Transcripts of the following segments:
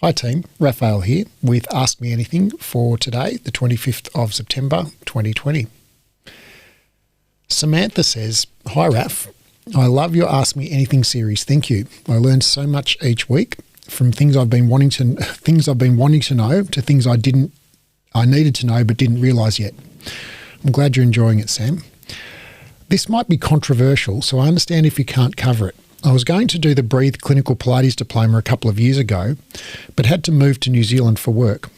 Hi team, Raphael here with Ask Me Anything for today, the 25th of September 2020. Samantha says, "Hi Raph, I love your Ask Me Anything series. Thank you. I learn so much each week, from things I've been wanting to know to things I needed to know but didn't realise yet. I'm glad you're enjoying it, Sam. This might be controversial, so I understand if you can't cover it. I was going to do the Breathe Clinical Pilates Diploma a couple of years ago, but had to move to New Zealand for work.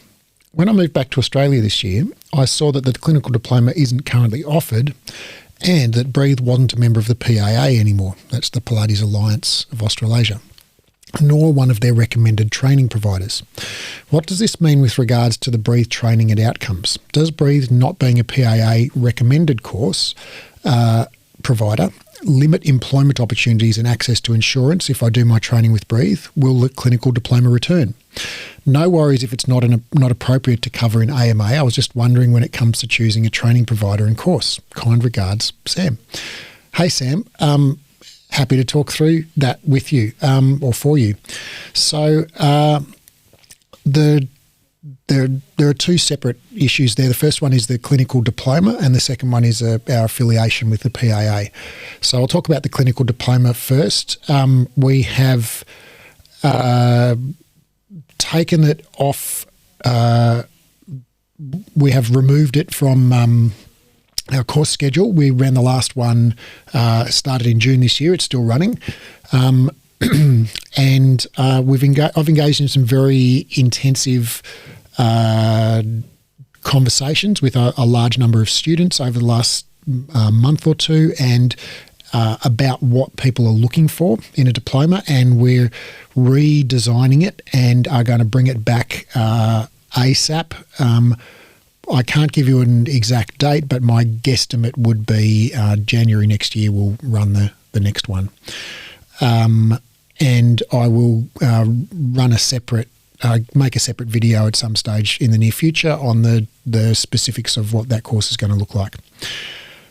When I moved back to Australia this year, I saw that the clinical diploma isn't currently offered and that Breathe wasn't a member of the PAA anymore. That's the Pilates Alliance of Australasia, nor one of their recommended training providers. What does this mean with regards to the Breathe training and outcomes? Does Breathe, not being a PAA recommended course provider, limit employment opportunities and access to insurance if I do my training with Breathe? Will the clinical diploma return? No worries if it's not appropriate to cover in AMA. I was just wondering when it comes to choosing a training provider and course. Kind regards, Sam." Hey Sam, happy to talk through that with you or for you. So there are two separate issues there. The first one is the clinical diploma and the second one is our affiliation with the PAA. So I'll talk about the clinical diploma first. We have taken it off, we have removed it from our course schedule. We ran the last one, started in June this year. It's still running. And I've engaged in some very intensive conversations with a large number of students over the last month or two and about what people are looking for in a diploma, and we're redesigning it and are going to bring it back ASAP. I can't give you an exact date, but my guesstimate would be January next year we'll run the next one. And I will run make a separate video at some stage in the near future on the specifics of what that course is going to look like.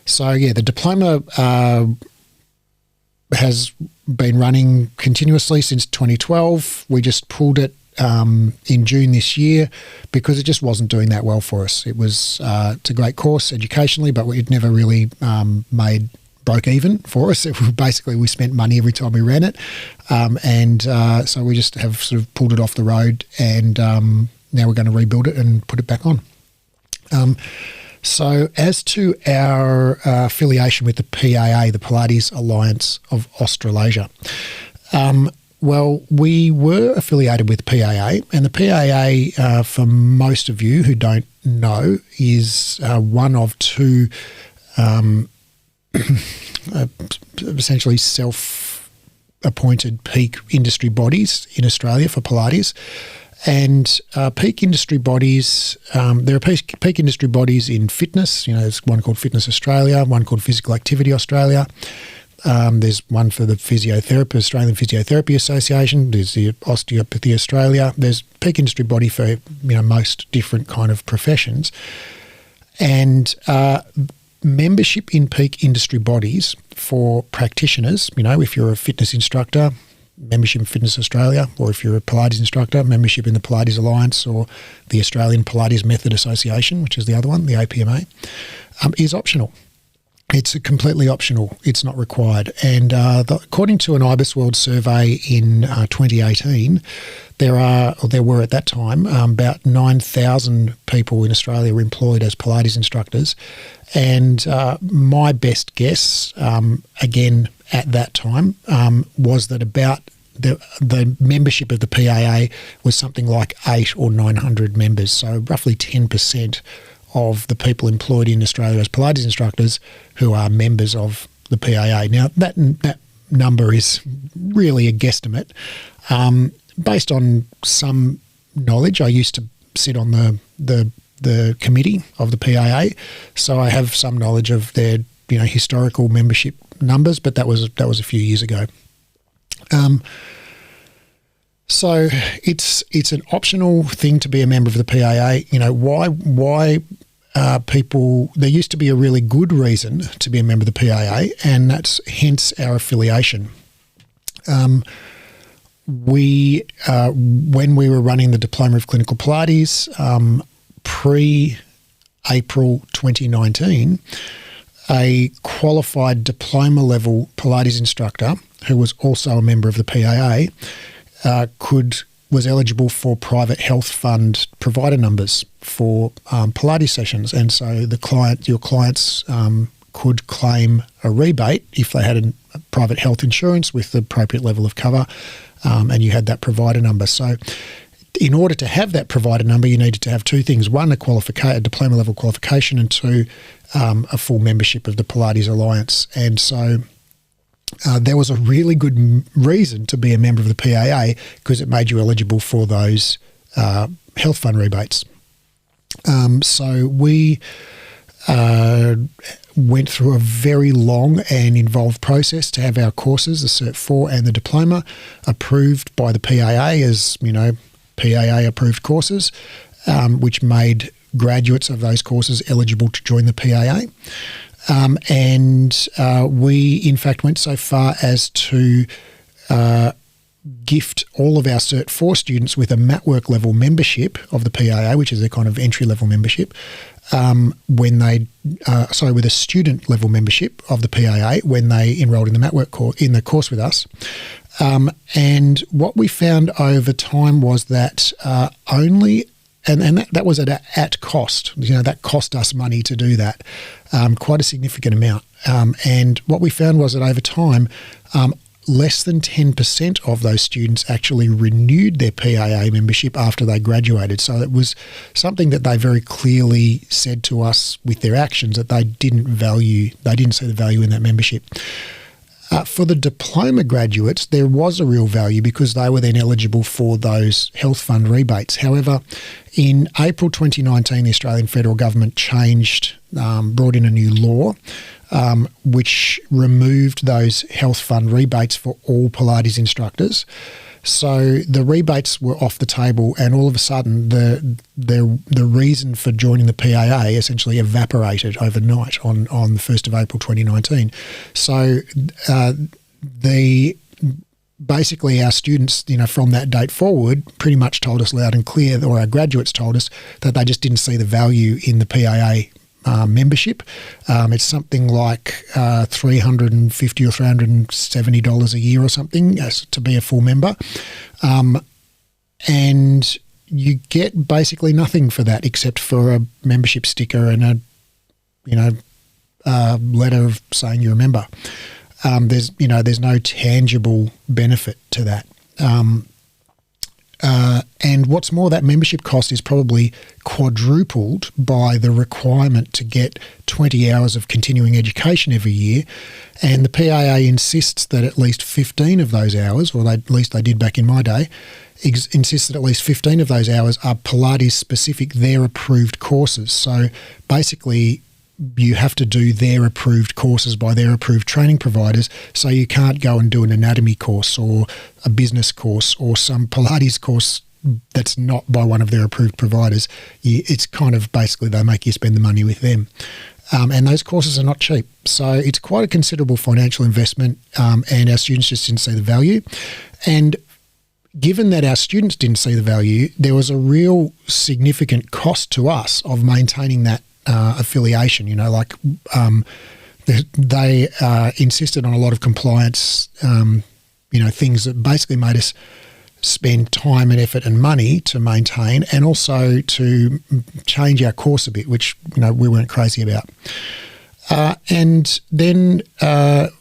So yeah, the diploma has been running continuously since 2012. We just pulled it in June this year because it just wasn't doing that well for us. It's a great course educationally, but it never really broke even for us. We spent money every time we ran it, so we just have sort of pulled it off the road, and now we're going to rebuild it and put it back on. So as to our affiliation with the PAA, the Pilates Alliance of Australasia, well, we were affiliated with PAA, and the PAA, for most of you who don't know, is one of two essentially self-appointed peak industry bodies in Australia for Pilates. And peak industry bodies, there are peak industry bodies in fitness. There's one called Fitness Australia, one called Physical Activity Australia. There's one for the Australian Physiotherapy Association. There's the Osteopathy Australia. There's peak industry body for most different kind of professions. And membership in peak industry bodies for practitioners, if you're a fitness instructor, membership in Fitness Australia, or if you're a Pilates instructor, membership in the Pilates Alliance or the Australian Pilates Method Association, which is the other one, the APMA, is optional. It's completely optional. It's not required. And according to an IBIS World survey in 2018, there were at that time about 9,000 people in Australia were employed as Pilates instructors. And my best guess, again at that time, was that about the membership of the PAA was something like 800 or 900 members, so roughly 10% of the people employed in Australia as Pilates instructors who are members of the PAA. Now, that number is really a guesstimate. Based on some knowledge, I used to sit on the committee of the PAA, so I have some knowledge of their historical membership numbers, but that was a few years ago. So it's an optional thing to be a member of the PAA. Why people, there used to be a really good reason to be a member of the PAA, and that's hence our affiliation. when we were running the Diploma of Clinical Pilates, pre-April 2019, a qualified diploma level Pilates instructor who was also a member of the PAA was eligible for private health fund provider numbers for Pilates sessions, and so your clients could claim a rebate if they had a private health insurance with the appropriate level of cover, and you had that provider number. So in order to have that provider number, you needed to have two things: one, a diploma level qualification, and two, a full membership of the Pilates Alliance. And so there was a really good reason to be a member of the PAA, because it made you eligible for those health fund rebates. So we went through a very long and involved process to have our courses, the Cert 4 and the diploma, approved by the PAA as, PAA approved courses, which made graduates of those courses eligible to join the PAA. And we, in fact, went so far as to gift all of our Cert 4 students with a MatWork level membership of the PAA, which is a kind of entry-level membership, with a student level membership of the PAA when they enrolled in the MatWork course with us. And what we found over time was that that was at cost. That cost us money to do that, quite a significant amount. And what we found was that over time, less than 10% of those students actually renewed their PAA membership after they graduated. So it was something that they very clearly said to us with their actions, that they didn't see the value in that membership. For the diploma graduates, there was a real value because they were then eligible for those health fund rebates. However, in April 2019, the Australian federal government brought in a new law, which removed those health fund rebates for all Pilates instructors. So the rebates were off the table, and all of a sudden the reason for joining the PAA essentially evaporated overnight on the 1st of April 2019. So basically our students, from that date forward, pretty much told us loud and clear, or our graduates told us, that they just didn't see the value in the PAA membership. It's something like $350 or $370 a year or something to be a full member. And you get basically nothing for that except for a membership sticker and a letter saying you're a member. There's no tangible benefit to that. And what's more, that membership cost is probably quadrupled by the requirement to get 20 hours of continuing education every year. And the PAA insists that at least 15 of those hours, or at least they did back in my day, insists that at least 15 of those hours are Pilates specific, their approved courses. So basically, you have to do their approved courses by their approved training providers. So you can't go and do an anatomy course or a business course or some Pilates course that's not by one of their approved providers. It's kind of basically they make you spend the money with them. And those courses are not cheap. So it's quite a considerable financial investment, and our students just didn't see the value. And given that our students didn't see the value, there was a real significant cost to us of maintaining that affiliation. They insisted on a lot of compliance, things that basically made us spend time and effort and money to maintain, and also to change our course a bit, which we weren't crazy about. And then that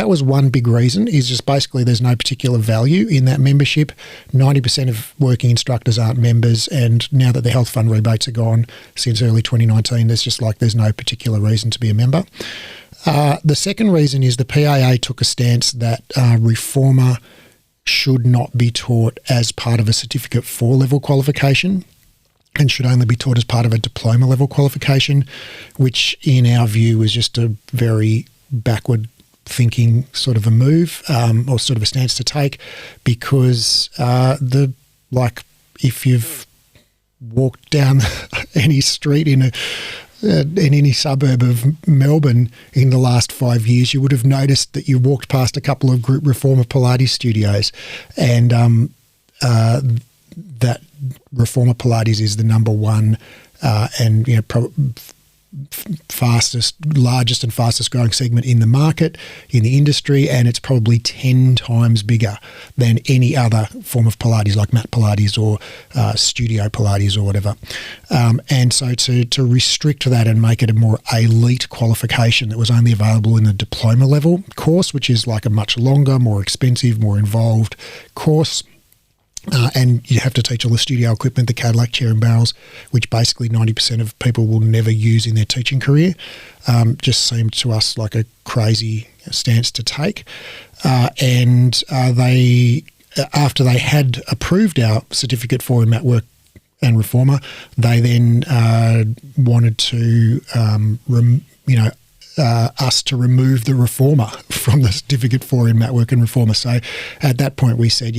was one big reason, is just basically there's no particular value in that membership. 90% of working instructors aren't members, and now that the health fund rebates are gone since early 2019, there's no particular reason to be a member. The second reason is the PAA took a stance that reformer should not be taught as part of a Certificate 4 level qualification, and should only be taught as part of a diploma level qualification, which in our view is just a very backward thinking sort of a move, or sort of a stance to take, because if you've walked down any street in in any suburb of Melbourne in the last 5 years, you would have noticed that you walked past a couple of group reformer Pilates studios, and that reformer Pilates is the number one and largest and fastest growing segment in the market, in the industry, and it's probably 10 times bigger than any other form of Pilates, like mat Pilates or studio Pilates or whatever. And so to restrict that and make it a more elite qualification that was only available in the diploma level course, which is like a much longer, more expensive, more involved course. And you have to teach all the studio equipment, the Cadillac chair and barrels, which basically 90% of people will never use in their teaching career. Just seemed to us like a crazy stance to take. And they, after they had approved our certificate for mat work and reformer, they then wanted to, us to remove the reformer from the certificate for mat work and reformer. So at that point we said,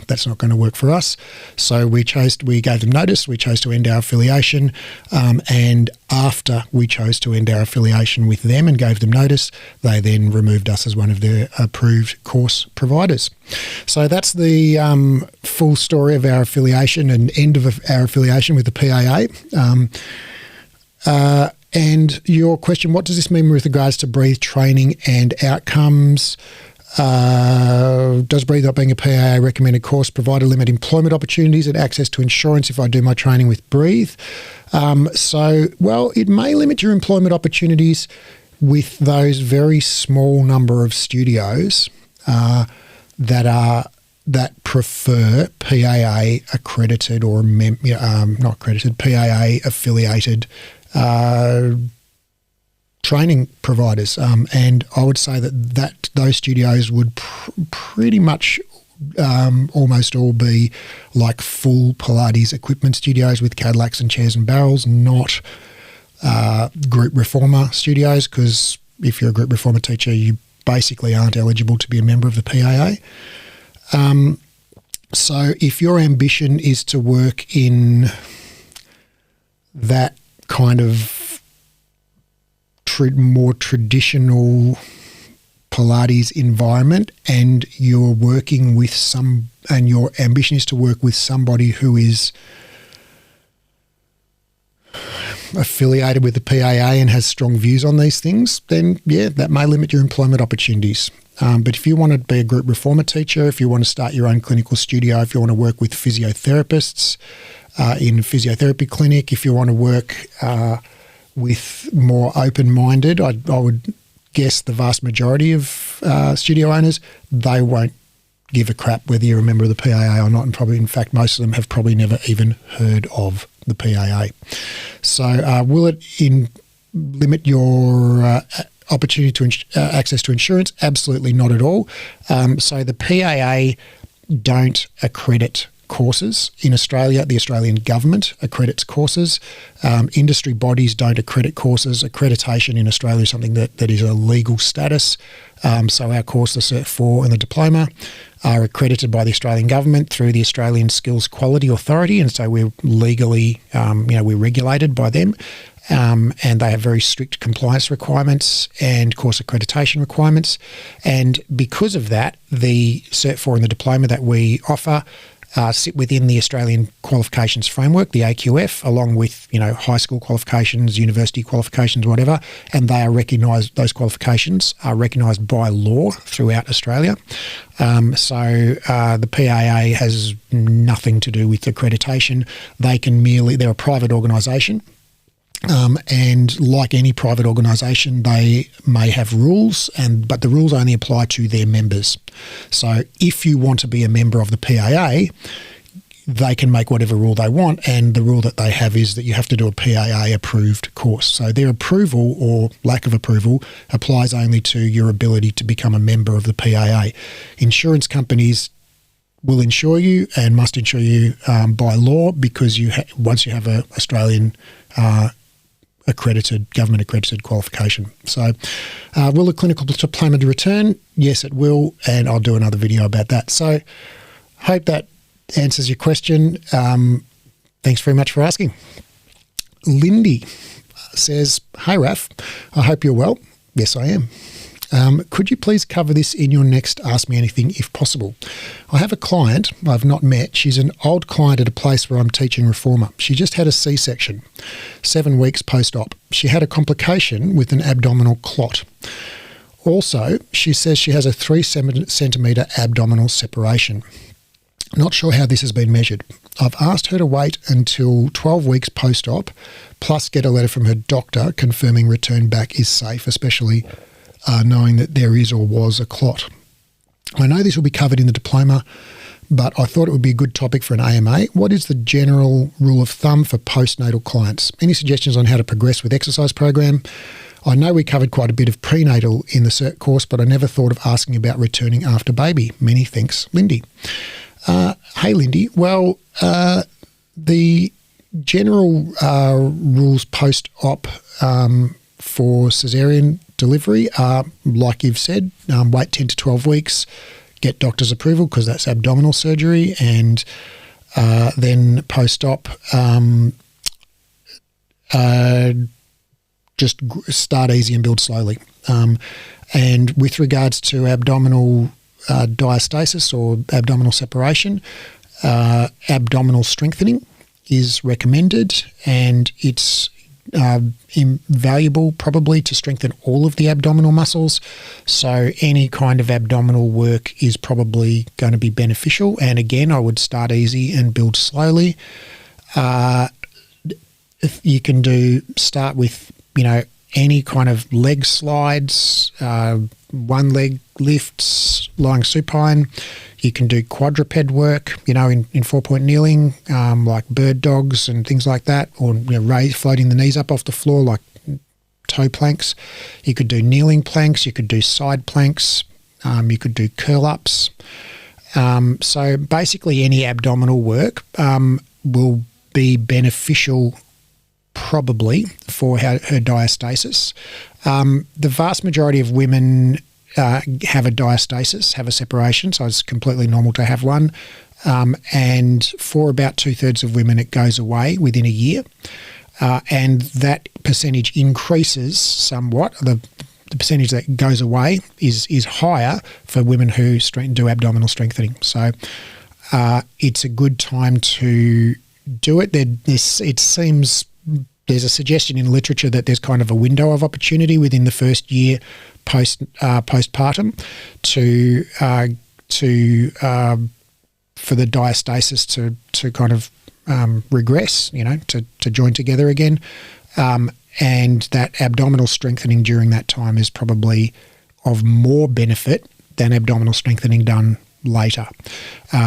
that's not going to work for us. So we gave them notice, we chose to end our affiliation, and after we chose to end our affiliation with them and gave them notice, they then removed us as one of their approved course providers. So that's the full story of our affiliation and end of our affiliation with the PAA. And your question, what does this mean with regards to Breathe training and outcomes? Does Breathe, not being a PAA recommended course, provide or limit employment opportunities and access to insurance if I do my training with Breathe? It may limit your employment opportunities with those very small number of studios that prefer PAA accredited or not accredited, PAA affiliated training providers, and I would say that those studios would pretty much almost all be like full Pilates equipment studios with Cadillacs and chairs and barrels, not group reformer studios, because if you're a group reformer teacher, you basically aren't eligible to be a member of the PAA. So if your ambition is to work in that kind of more traditional Pilates environment, and you're working with and your ambition is to work with somebody who is affiliated with the PAA and has strong views on these things, then that may limit your employment opportunities. But if you want to be a group reformer teacher, if you want to start your own clinical studio, if you want to work with physiotherapists in a physiotherapy clinic, if you want to work with more open-minded, I would guess the vast majority of studio owners, they won't give a crap whether you're a member of the PAA or not, and probably, in fact, most of them have probably never even heard of the PAA. So will it limit your opportunity to access to insurance? Absolutely not at all. So the PAA don't accredit courses in Australia. The Australian government accredits courses. Industry bodies don't accredit courses. Accreditation in Australia is something that is a legal status. So our course, the Cert 4 and the diploma, are accredited by the Australian government through the Australian Skills Quality Authority, and so we're legally, we're regulated by them. And they have very strict compliance requirements and course accreditation requirements. And because of that, the Cert 4 and the diploma that we offer sit within the Australian qualifications framework, the AQF, along with, high school qualifications, university qualifications, whatever, and they are recognised, those qualifications are recognised by law throughout Australia. So the PAA has nothing to do with accreditation. They're a private organisation. And like any private organisation, they may have rules, but the rules only apply to their members. So if you want to be a member of the PAA, they can make whatever rule they want, and the rule that they have is that you have to do a PAA-approved course. So their approval or lack of approval applies only to your ability to become a member of the PAA. Insurance companies will insure you and must insure you by law, because once you have an Australian government accredited qualification. So will the clinical diploma return? Yes, it will, and I'll do another video about that. So hope that answers your question. Thanks very much for asking. Lindy says, "Hey, Raf, I hope you're well." Yes, I am. Could you please cover this in your next Ask Me Anything if possible? I have a client I've not met. She's an old client at a place where I'm teaching reformer. She just had a C-section, 7 weeks post-op. She had a complication with an abdominal clot. Also, she says she has a 3 centimetre abdominal separation. Not sure how this has been measured. I've asked her to wait until 12 weeks post-op, plus get a letter from her doctor confirming return back is safe, especially knowing that there is or was a clot. I know this will be covered in the diploma, but I thought it would be a good topic for an AMA. What is the general rule of thumb for postnatal clients? Any suggestions on how to progress with exercise program? I know we covered quite a bit of prenatal in the CERT course, but I never thought of asking about returning after baby. Many thanks, Lindy. Hey, Lindy. Well, the general rules post-op for caesarean delivery are, like you've said, wait 10 to 12 weeks, get doctor's approval because that's abdominal surgery, and then post-op just start easy and build slowly. And with regards to abdominal diastasis or abdominal separation, abdominal strengthening is recommended, and it's invaluable probably to strengthen all of the abdominal muscles. So any kind of abdominal work is probably going to be beneficial. And again, I would start easy and build slowly. If you can start with, any kind of leg slides, one leg lifts, lying supine. You can do quadruped work, in 4-point kneeling, like bird dogs and things like that, or floating the knees up off the floor like toe planks. You could do kneeling planks. You could do side planks. You could do curl-ups. So basically any abdominal work will be beneficial probably for her diastasis. The vast majority of women have a diastasis, have a separation, so it's completely normal to have one. And for about 2/3 of women, it goes away within a year. And that percentage increases somewhat. The percentage that goes away is higher for women who do abdominal strengthening. So it's a good time to do it. It seems there's a suggestion in literature that there's kind of a window of opportunity within the first year postpartum for the diastasis to kind of regress, to join together again. And that abdominal strengthening during that time is probably of more benefit than abdominal strengthening done later.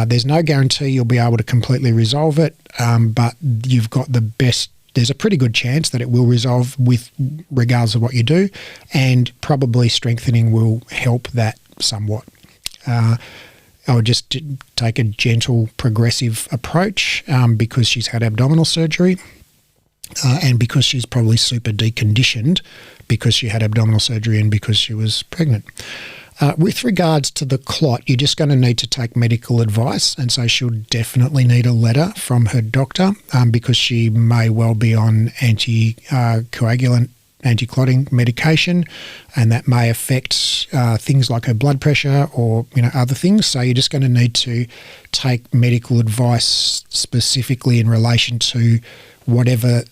There's no guarantee you'll be able to completely resolve it, but you've got there's a pretty good chance that it will resolve with regardless of what you do, and probably strengthening will help that somewhat. I would just take a gentle progressive approach because she's had abdominal surgery and because she's probably super deconditioned because she had abdominal surgery and because she was pregnant. With regards to the clot, you're just going to need to take medical advice, and so she'll definitely need a letter from her doctor because she may well be on anticoagulant, anti-clotting medication, and that may affect things like her blood pressure or other things. So you're just going to need to take medical advice specifically in relation to whatever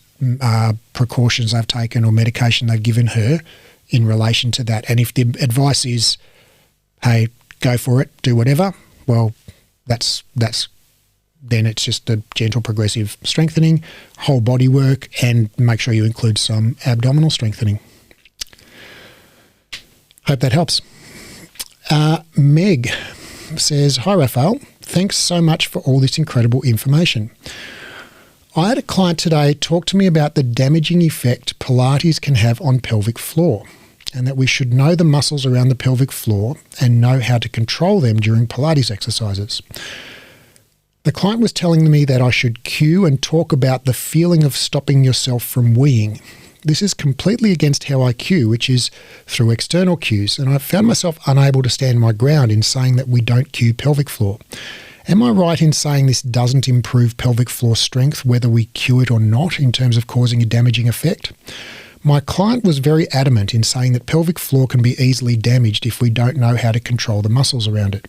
precautions they've taken or medication they've given her in relation to that. And if the advice is, hey, go for it, do whatever, well, then it's just a gentle progressive strengthening, whole body work, and make sure you include some abdominal strengthening. Hope that helps. Meg says, "Hi, Raphael. Thanks so much for all this incredible information. I had a client today talk to me about the damaging effect Pilates can have on pelvic floor, and that we should know the muscles around the pelvic floor and know how to control them during Pilates exercises. The client was telling me that I should cue and talk about the feeling of stopping yourself from weeing. This is completely against how I cue, which is through external cues, and I found myself unable to stand my ground in saying that we don't cue pelvic floor. Am I right in saying this doesn't improve pelvic floor strength whether we cue it or not in terms of causing a damaging effect? My client was very adamant in saying that pelvic floor can be easily damaged if we don't know how to control the muscles around it.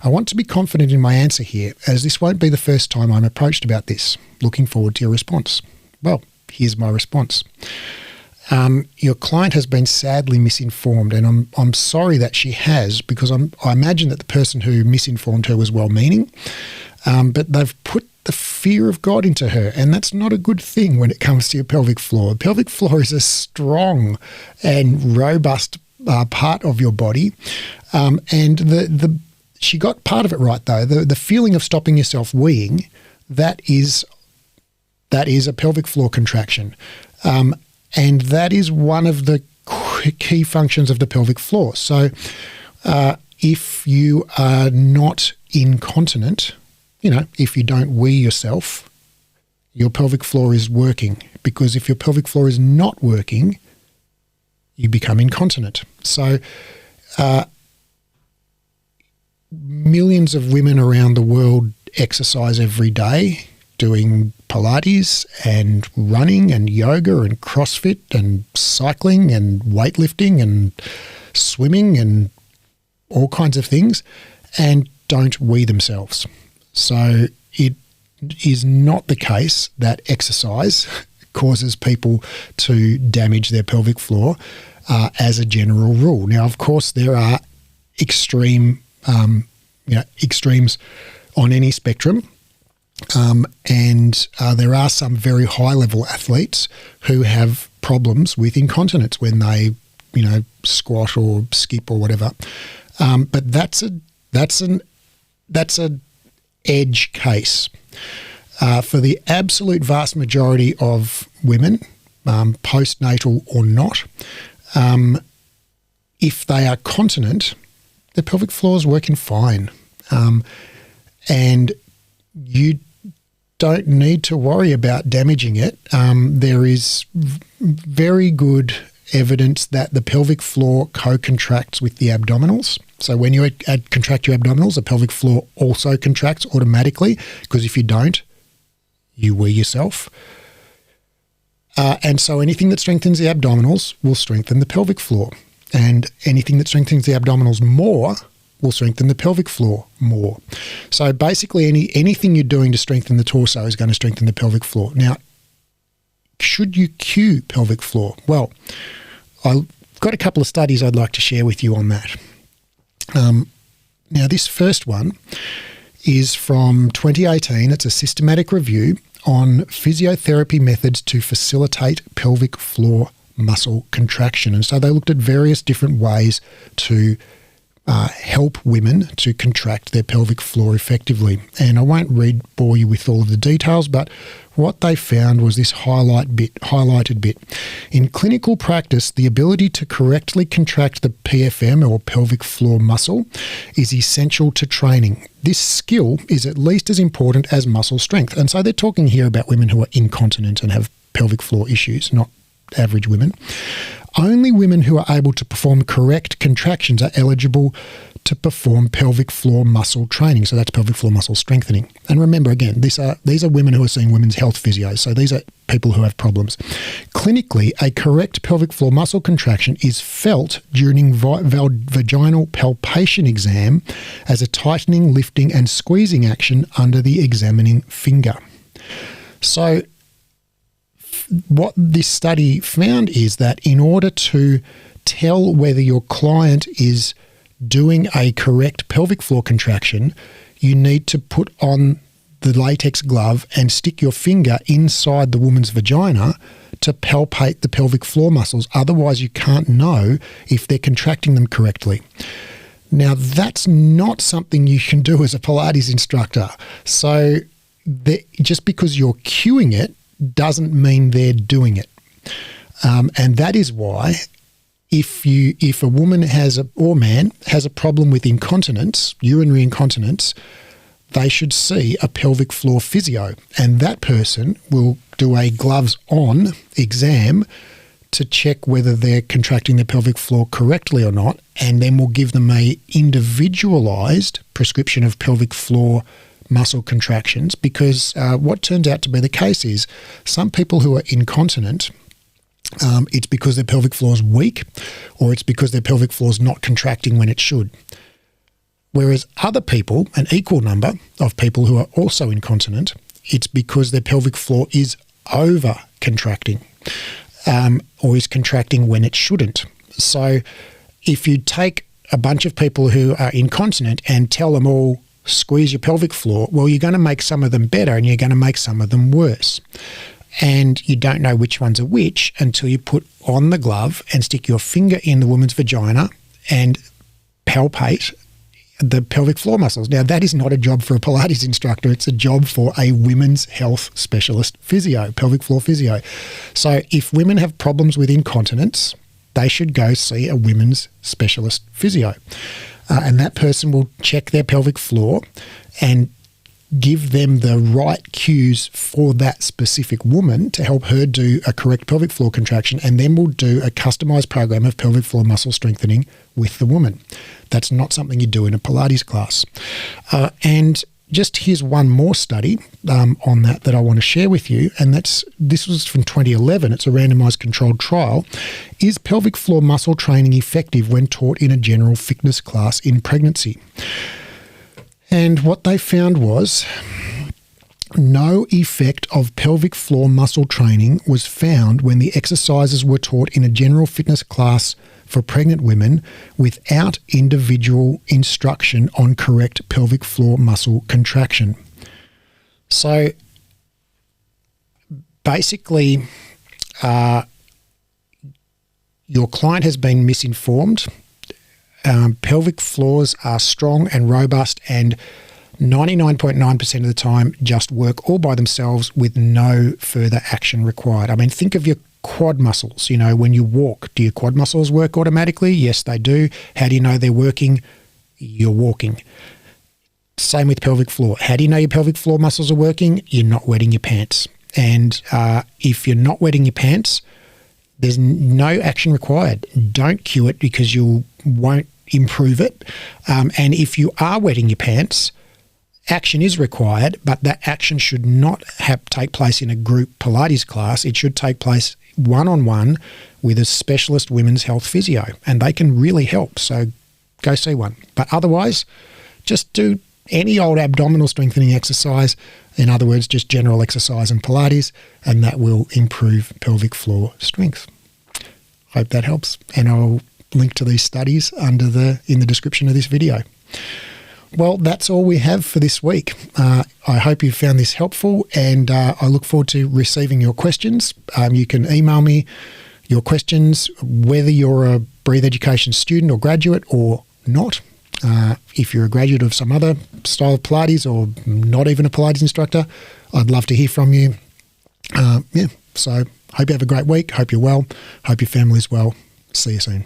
I want to be confident in my answer here, as this won't be the first time I'm approached about this. Looking forward to your response. Well, here's my response. Your client has been sadly misinformed, and I'm sorry that she has, because I imagine that the person who misinformed her was well-meaning, but they've put the fear of God into her, and that's not a good thing when it comes to your pelvic floor. Pelvic floor is a strong and robust part of your body, and she got part of it right though. The feeling of stopping yourself weeing, that is a pelvic floor contraction. And that is one of the key functions of the pelvic floor. So if you are not incontinent, if you don't wee yourself, your pelvic floor is working. Because if your pelvic floor is not working, you become incontinent. So millions of women around the world exercise every day, doing Pilates and running and yoga and CrossFit and cycling and weightlifting and swimming and all kinds of things, and don't wee themselves. So it is not the case that exercise causes people to damage their pelvic floor as a general rule. Now, of course, there are extremes on any spectrum. And there are some very high-level athletes who have problems with incontinence when they, squat or skip or whatever. But that's an edge case. For the absolute vast majority of women, postnatal or not, if they are continent, their pelvic floor is working fine, and you don't need to worry about damaging it. There is very good evidence that the pelvic floor co-contracts with the abdominals. So when you contract your abdominals, the pelvic floor also contracts automatically, because if you don't, you wee yourself. And so anything that strengthens the abdominals will strengthen the pelvic floor. And anything that strengthens the abdominals more will strengthen the pelvic floor more. So basically anything you're doing to strengthen the torso is going to strengthen the pelvic floor. Now, should you cue pelvic floor? Well, I've got a couple of studies I'd like to share with you on that. Now, this first one is from 2018. It's a systematic review on physiotherapy methods to facilitate pelvic floor muscle contraction. And so they looked at various different ways to help women to contract their pelvic floor effectively. And I won't bore you with all of the details, but what they found was this highlighted bit. In clinical practice, the ability to correctly contract the PFM or pelvic floor muscle is essential to training. This skill is at least as important as muscle strength. And so they're talking here about women who are incontinent and have pelvic floor issues, not average women. Only women who are able to perform correct contractions are eligible to perform pelvic floor muscle training. So that's pelvic floor muscle strengthening. And remember, again, these are women who are seeing women's health physios. So these are people who have problems. Clinically, a correct pelvic floor muscle contraction is felt during vaginal palpation exam as a tightening, lifting, and squeezing action under the examining finger. So what this study found is that in order to tell whether your client is doing a correct pelvic floor contraction, you need to put on the latex glove and stick your finger inside the woman's vagina to palpate the pelvic floor muscles. Otherwise, you can't know if they're contracting them correctly. Now, that's not something you can do as a Pilates instructor. So just because you're cueing it doesn't mean they're doing it. And that is why if a woman or man has a problem with incontinence, urinary incontinence, they should see a pelvic floor physio, and that person will do a gloves-on exam to check whether they're contracting the pelvic floor correctly or not, and then we'll give them a individualised prescription of pelvic floor muscle contractions, because what turns out to be the case is some people who are incontinent it's because their pelvic floor is weak, or it's because their pelvic floor is not contracting when it should. Whereas other people, an equal number of people who are also incontinent, it's because their pelvic floor is over contracting, or is contracting when it shouldn't. So if you take a bunch of people who are incontinent and tell them all, squeeze your pelvic floor, well, you're going to make some of them better and you're going to make some of them worse. And you don't know which ones are which until you put on the glove and stick your finger in the woman's vagina and palpate the pelvic floor muscles. Now, that is not a job for a Pilates instructor. It's a job for a women's health specialist physio, pelvic floor physio. So if women have problems with incontinence, they should go see a women's specialist physio. And that person will check their pelvic floor and give them the right cues for that specific woman to help her do a correct pelvic floor contraction, and then we'll do a customized program of pelvic floor muscle strengthening with the woman. That's not something you do in a Pilates class. And just here's one more study on that I want to share with you, and this was from 2011. It's a randomized controlled trial. Is pelvic floor muscle training effective when taught in a general fitness class in pregnancy? And what they found was no effect of pelvic floor muscle training was found when the exercises were taught in a general fitness class for pregnant women without individual instruction on correct pelvic floor muscle contraction. So basically, your client has been misinformed. Pelvic floors are strong and robust, and 99.9% of the time just work all by themselves with no further action required. I mean, think of your quad muscles. You know, when you walk, do your quad muscles work automatically? Yes, they do. How do you know they're working? You're walking. Same with pelvic floor. How do you know your pelvic floor muscles are working? You're not wetting your pants. And if you're not wetting your pants, there's no action required. Don't cue it because you won't improve it. And if you are wetting your pants, action is required, but that action should not take place in a group Pilates class. It should take place one-on-one with a specialist women's health physio, and they can really help. So go see one. But otherwise, just do any old abdominal strengthening exercise. In other words, just general exercise and Pilates, and that will improve pelvic floor strength. Hope that helps. And I'll link to these studies in the description of this video. Well, that's all we have for this week. I hope you found this helpful, and I look forward to receiving your questions. You can email me your questions, whether you're a Breathe Education student or graduate or not. If you're a graduate of some other style of Pilates or not even a Pilates instructor, I'd love to hear from you. So hope you have a great week. Hope you're well. Hope your family's well. See you soon.